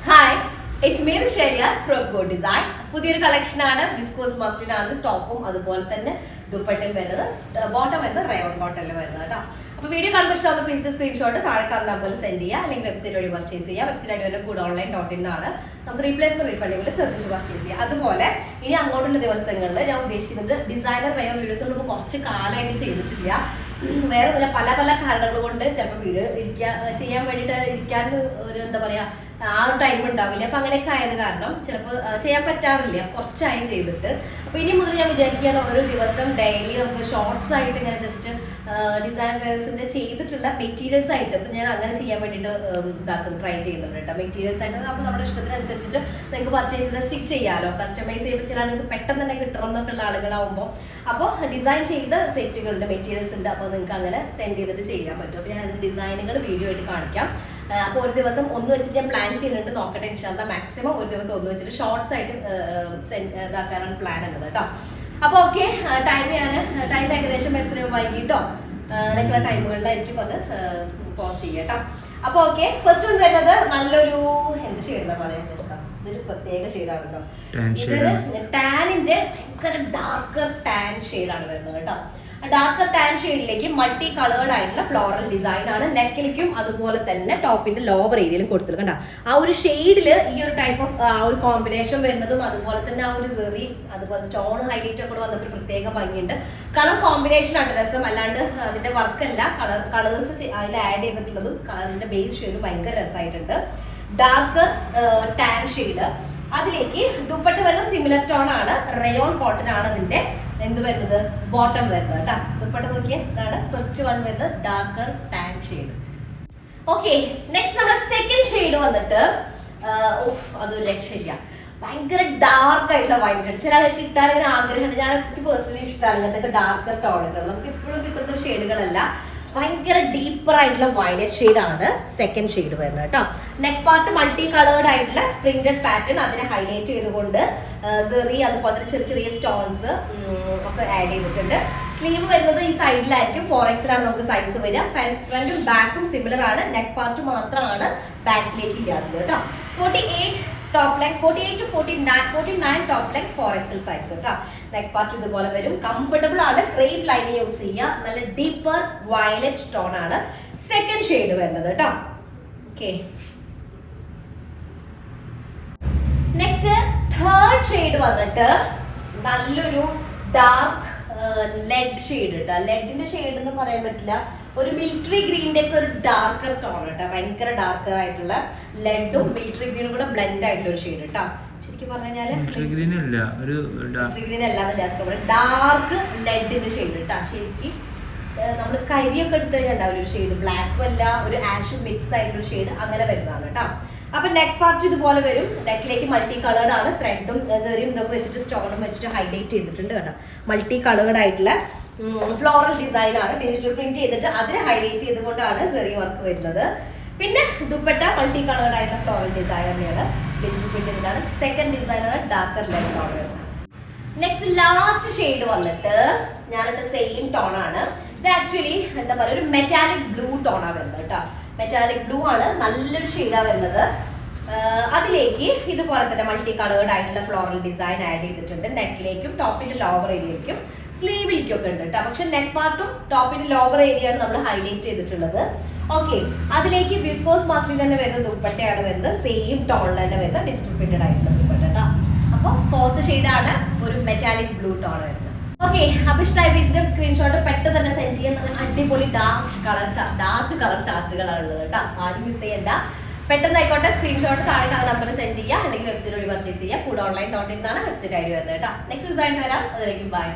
Hi, it's me Sheliyas from Go Design. പുതിയൊരു collection ആണ്. Viscose muslin ആണ് ടോപ്പും അതുപോലെ തന്നെ ദുപ്പട്ടയും വരുന്നത്. ബോട്ടം വരുന്നത് റയോൺ കോട്ടണിൽ വരുന്നത് കേട്ടോ. അപ്പോൾ വീഡിയോ കാണുമ്പോൾ ഇഷ്ടമാകുന്ന പീസിന്റെ സ്ക്രീൻഷോട്ട് താഴെ കാണുന്ന നമ്പറിൽ സെൻഡ് ചെയ്യുക, അല്ലെങ്കിൽ വെബ്സൈറ്റ് വഴി പർച്ചേസ് ചെയ്യുക. വെബ്സൈറ്റ് ഐഡി വരുന്നത് goodonline.in ആണ്. നമുക്ക് റീപ്ലേസ്മെന്റ് റീഫണ്ടിങ്ങിൽ ശ്രദ്ധിച്ച് പർച്ചേസ് ചെയ്യുക. അതുപോലെ ഇനി അങ്ങോട്ടുള്ള ദിവസങ്ങളിൽ ഞാൻ ഉദ്ദേശിക്കുന്നത് ഡിസൈനർ വെയർ വീഡിയോസ് നമ്മൾ കുറച്ച് കാലമായിട്ട് ചെയ്തിട്ടില്ല. വേറെ ഒന്നുമില്ല, പല പല കാരണങ്ങൾ കൊണ്ട് ചിലപ്പോൾ വീഡിയോ ചെയ്യാൻ വേണ്ടിയിട്ട് ഇരിക്കാൻ ഒരു എന്താ പറയുക ആ ഒരു ടൈം ഉണ്ടാവില്ല. അപ്പം അങ്ങനെയൊക്കെ ആയത് കാരണം ചിലപ്പോൾ ചെയ്യാൻ പറ്റാറില്ല, കുറച്ചായി ചെയ്തിട്ട്. അപ്പോൾ ഇനി മുതൽ ഞാൻ വിചാരിക്കുകയാണ് ഒരു ദിവസം ഡെയിലി നമുക്ക് ഷോർട്സ് ആയിട്ട് ഇങ്ങനെ ജസ്റ്റ് ഡിസൈൻ വെയർസിൻ്റെ ചെയ്തിട്ടുള്ള മെറ്റീരിയൽസ് ആയിട്ട് ഇപ്പം ഞാൻ അങ്ങനെ ചെയ്യാൻ വേണ്ടിയിട്ട് ട്രൈ ചെയ്യുന്നുണ്ട് കേട്ടോ. മെറ്റീരിയൽസ് ആയിട്ട് അപ്പോൾ നമ്മുടെ ഇഷ്ടത്തിനനുസരിച്ചിട്ട് നിങ്ങൾക്ക് പർച്ചേസ് ചെയ്ത് സ്റ്റിച്ച് ചെയ്യാമല്ലോ. കസ്റ്റമൈസ് ചെയ്യുമ്പോൾ ചില ആളുകൾക്ക് പെട്ടെന്ന് തന്നെ കിട്ടണം എന്നൊക്കെ ഉള്ള ആളുകളാവുമ്പോൾ അപ്പോൾ ഡിസൈൻ ചെയ്ത സെറ്റുകളുടെ മെറ്റീരിയൽസ് ഉണ്ട്. അപ്പോൾ നിങ്ങൾക്ക് അങ്ങനെ സെൻഡ് ചെയ്തിട്ട് ചെയ്യാൻ പറ്റും. അപ്പോൾ ഞാൻ അതിൻ്റെ ഡിസൈനുകൾ വീഡിയോ ആയിട്ട് കാണിക്കാം. അപ്പോൾ ഒരു ദിവസം ഒന്ന് വെച്ച് ഞാൻ പ്ലാൻ ചെയ്യുന്നുണ്ട്, നോക്കട്ടെ. ഇൻഷാല്ലാ മാക്സിമം ഒരു ദിവസം ഒന്ന് വെച്ചിട്ട് ഷോർട്സ് ആയിട്ട് ഇതാക്കാനാണ് പ്ലാൻ ഉള്ളത് കേട്ടോ. അപ്പോൾ ഓക്കെ, ടൈം ഏകദേശം എത്ര വൈകിട്ടോ അങ്ങനെയൊക്കെയുള്ള ടൈമുകളിലായിരിക്കും അത് പോസ്റ്റ് ചെയ്യാം കേട്ടോ. അപ്പോൾ ഓക്കെ, ഫസ്റ്റ് ഒന്ന് വരുന്നത് നല്ലൊരു എന്ത് ഷെയ്ഡാ പറയാൻ ഇതൊരു പ്രത്യേക ഷെയ്ഡാണല്ലോ. ഇത് ടാനിന്റെ ഭയങ്കര ഡാർക്കർ ടാൻ ഷെയ്ഡാണ് വരുന്നത് കേട്ടോ. ഡാർക്കർ ടാൻ ഷെയ്ഡിലേക്ക് മൾട്ടി കളേർഡ് ആയിട്ടുള്ള ഫ്ലോറൽ ഡിസൈൻ ആണ്. നെക്കിലേക്കും അതുപോലെ തന്നെ ടോപ്പിന്റെ ലോവർ ഏരിയയിലും കൊടുത്തിട്ടുണ്ട് കണ്ടോ. ആ ഒരു ഷെയ്ഡില് ഈ ഒരു ടൈപ്പ് ഓഫ് ആ ഒരു കോമ്പിനേഷൻ വരുന്നതും അതുപോലെ തന്നെ ആ ഒരു സെറി അതുപോലെ സ്റ്റോൺ ഹൈലൈറ്റ് ഒക്കെ വന്നപ്പോൾ ഒരു പ്രത്യേക ഭംഗിയുണ്ട്. കളർ കോമ്പിനേഷൻ ആണ് രസം, അല്ലാണ്ട് അതിന്റെ വർക്കല്ല. കളേഴ്സ് അതിൽ ആഡ് ചെയ്തിട്ടുള്ളതും അതിന്റെ ബേസ് ഷെയ്ഡും ഭയങ്കര രസമായിട്ടുണ്ട്. ഡാർക്കർ ടാൻ ഷെയ്ഡ്, അതിലേക്ക് ദുപ്പട്ട വരുന്ന സിമിലർ ടോൺ ആണ്. റയോൺ കോട്ടൺ ആണ് അതിന്റെ എന്ത് വരുന്നത് ബോട്ടം വരുന്നത് കേട്ടോ. ദുപ്പട്ട നോക്കിയാൽ ഇതാണ് ഫസ്റ്റ് വൺ വരുന്നത് darker tan shade. Okay, next നമ്മുടെ സെക്കൻഡ് ഷെയ്ഡ് വന്നിട്ട് അതൊരു രക്ഷയില്ല, ഭയങ്കര ഡാർക്ക് ആയിട്ടുള്ള വൈലറ്റ്. ചില ആൾക്ക് കിട്ടാൻ ഇങ്ങനെ ആഗ്രഹമുണ്ട്. എനിക്ക് പേഴ്സണലി ഇഷ്ടമാണ് ഇങ്ങനത്തെ ഡാർക്കർ ടോണുകൾ. നമുക്ക് എപ്പോഴും കിട്ടുന്ന ഒരു ഷെയ്ഡുകളല്ല, ഭയങ്കര ഡീപ്പർ ആയിട്ടുള്ള വയലറ്റ് ഷെയ്ഡാണ് സെക്കൻഡ് ഷെയ്ഡ് വരുന്നത് കേട്ടോ. നെക്ക് പാർട്ട് മൾട്ടി കളേർഡ് ആയിട്ടുള്ള പ്രിന്റഡ് പാറ്റേൺ, അതിനെ ഹൈലൈറ്റ് ചെയ്തുകൊണ്ട് സെറി അതുപോലെ തന്നെ ചെറിയ ചെറിയ സ്റ്റോൺസ് ഒക്കെ ആഡ് ചെയ്തിട്ടുണ്ട്. സ്ലീവ് വരുന്നത് ഈ സൈഡിലായിരിക്കും. 4XL ആണ് നമുക്ക് സൈസ് വരിക. ഫ്രണ്ടും ബാക്കും സിമിലർ ആണ്. നെക്ക് പാർട്ട് മാത്രമാണ് ബാക്കിലേക്ക് ഇല്ലാത്തത് കേട്ടോ. 48 top leg, 48 to 49 top leg, 4XL size കേട്ടോ. നെക്ക് പാർട്ട് ഇതുപോലെ വരും. കംഫർട്ടബിൾ ആണ്. ക്രേപ്പ് ലൈൻ യൂസ് ചെയ്യുക. നല്ല ഡീപ്പർ വയലറ്റ് ടോൺ ആണ് സെക്കൻഡ് ഷെയ്ഡ് വരുന്നത് കേട്ടോ. ഓക്കെ, നെക്സ്റ്റ് തേർഡ് ഷെയ്ഡ് വന്നിട്ട് നല്ലൊരു ഡാർക്ക് ലെഡ് ഷെയ്ഡ് കേട്ടോ. ലെഡിന്റെ ഷെയ്ഡ് എന്ന് പറയാൻ പറ്റില്ല, ഒരു മിലിറ്ററി ഗ്രീനിന്റെ ഒക്കെ ഒരു ഡാർക്കർ ടോൺ കേട്ടോ. ഭയങ്കര ഡാർക്കർ ആയിട്ടുള്ള ലെഡും മിലിറ്ററി ഗ്രീനും കൂടെ ബ്ലെൻഡ് ആയിട്ടുള്ള ഒരു ഷെയ്ഡ് കേട്ടോ. ശരിക്കും പറഞ്ഞു കഴിഞ്ഞാല് മിലിറ്ററി ഗ്രീൻ അല്ലാതെ ഡാർക്ക് ലെഡിന്റെ ഷെയ്ഡ് കേട്ടോ. ശരിക്കും നമ്മൾ കരിയൊക്കെ എടുത്തു കഴിഞ്ഞാൽ ഉണ്ടാവില്ല ഒരു ഷെയ്ഡ്, ബ്ലാക്കും അല്ല ഒരു ആഷും മിക്സ് ആയിട്ടുള്ള ഷെയ്ഡ് അങ്ങനെ വരുന്നതാണ് കേട്ടോ. അപ്പൊ നെക്ക് പാർട്ട് ഇതുപോലെ വരും. നെക്കിലേക്ക് മൾട്ടി കളേർഡ് ആണ്. ത്രെഡും സെറിയും ഇതൊക്കെ വെച്ചിട്ട് സ്റ്റോണും വെച്ചിട്ട് ഹൈലൈറ്റ് ചെയ്തിട്ടുണ്ട് കേട്ടോ. മൾട്ടി കളേർഡ് ആയിട്ടുള്ള ഫ്ലോറൽ ഡിസൈൻ ആണ്. ഡിജിറ്റൽ പ്രിന്റ് ചെയ്തിട്ട് അതിനെ ഹൈലൈറ്റ് ചെയ്തുകൊണ്ടാണ് സെറി വർക്ക് വരുന്നത്. പിന്നെ ദുപ്പട്ട മൾട്ടി കളേർഡ് ആയിട്ടുള്ള ഫ്ലോറൽ ഡിസൈൻ തന്നെയാണ്. ഡിജിറ്റൽ പ്രിന്റ് ചെയ്തിട്ടാണ്. സെക്കൻഡ് ഡിസൈനാണ് ഡാർക്കർ ലെഡ് ടോൺ വരുന്നത്. നെക്സ്റ്റ് ലാസ്റ്റ് ഷെയ്ഡ് വന്നിട്ട് ഞാനിട്ട് സെയിം ടോൺ ആണ്. ഇത് ആക്ച്വലി എന്താ പറയുക ഒരു മെറ്റാലിക് ബ്ലൂ ടോണാണ് വരുന്നത് കേട്ടോ. മെറ്റാലിക് ബ്ലൂ ആണ്, നല്ലൊരു ഷെയ്ഡാണ് വരുന്നത്. അതിലേക്ക് ഇതുപോലെ തന്നെ മൾട്ടി കളേർഡ് ആയിട്ടുള്ള ഫ്ലോറൽ ഡിസൈൻ ആഡ് ചെയ്തിട്ടുണ്ട്. നെക്കിലേക്കും ടോപ്പിന്റെ ലോവർ ഏരിയയിലേക്കും സ്ലീവിലേക്കും ഒക്കെ ഉണ്ട് കേട്ടോ. പക്ഷെ നെക്ക് പാർട്ടും ടോപ്പിന്റെ ലോവർ ഏരിയയാണ് നമ്മൾ ഹൈലൈറ്റ് ചെയ്തിട്ടുള്ളത്. ഓക്കെ, അതിലേക്ക് വിസ്കോസ് മസ്ലിൻ തന്നെ വരുന്ന ദുപ്പട്ടയാണ് വരുന്നത്. സെയിം ടോണിൽ തന്നെ വരുന്ന ഡിജിറ്റൽ പ്രിന്റഡ് ആയിട്ടുള്ള ദുപ്പട്ട കേട്ടോ. അപ്പോൾ ഫോർത്ത് ഷെയ്ഡാണ് ഒരു മെറ്റാലിക് ബ്ലൂ ടോൺ വരുന്നത്. ഓക്കെ, അപ്പൊ ഇഷ്ടമായ പീസിന്റെ സ്ക്രീൻഷോട്ട് പെട്ടെന്ന് തന്നെ സെൻഡ് ചെയ്യാൻ. നല്ല അടിപൊളി ഡാർക്ക് കളർ ചാർട്ടുകളാണ് ഉള്ളത് കേട്ടോ. ആരും മിസ് ചെയ്യണ്ട, പെട്ടെന്ന് ആയിക്കോട്ടെ. സ്ക്രീൻഷോട്ട് താഴെ നമ്പർ സെൻഡ് ചെയ്യുക, അല്ലെങ്കിൽ വെബ്സൈറ്റ് വഴി പർച്ചേസ് ചെയ്യുക. goodonline.in എന്നാണ് വെബ്സൈറ്റ് ഐഡി വരുന്നത് കേട്ടോ. നെക്സ്റ്റ് ഡിസൈൻ വരാം. അതിലേക്കും ബൈ.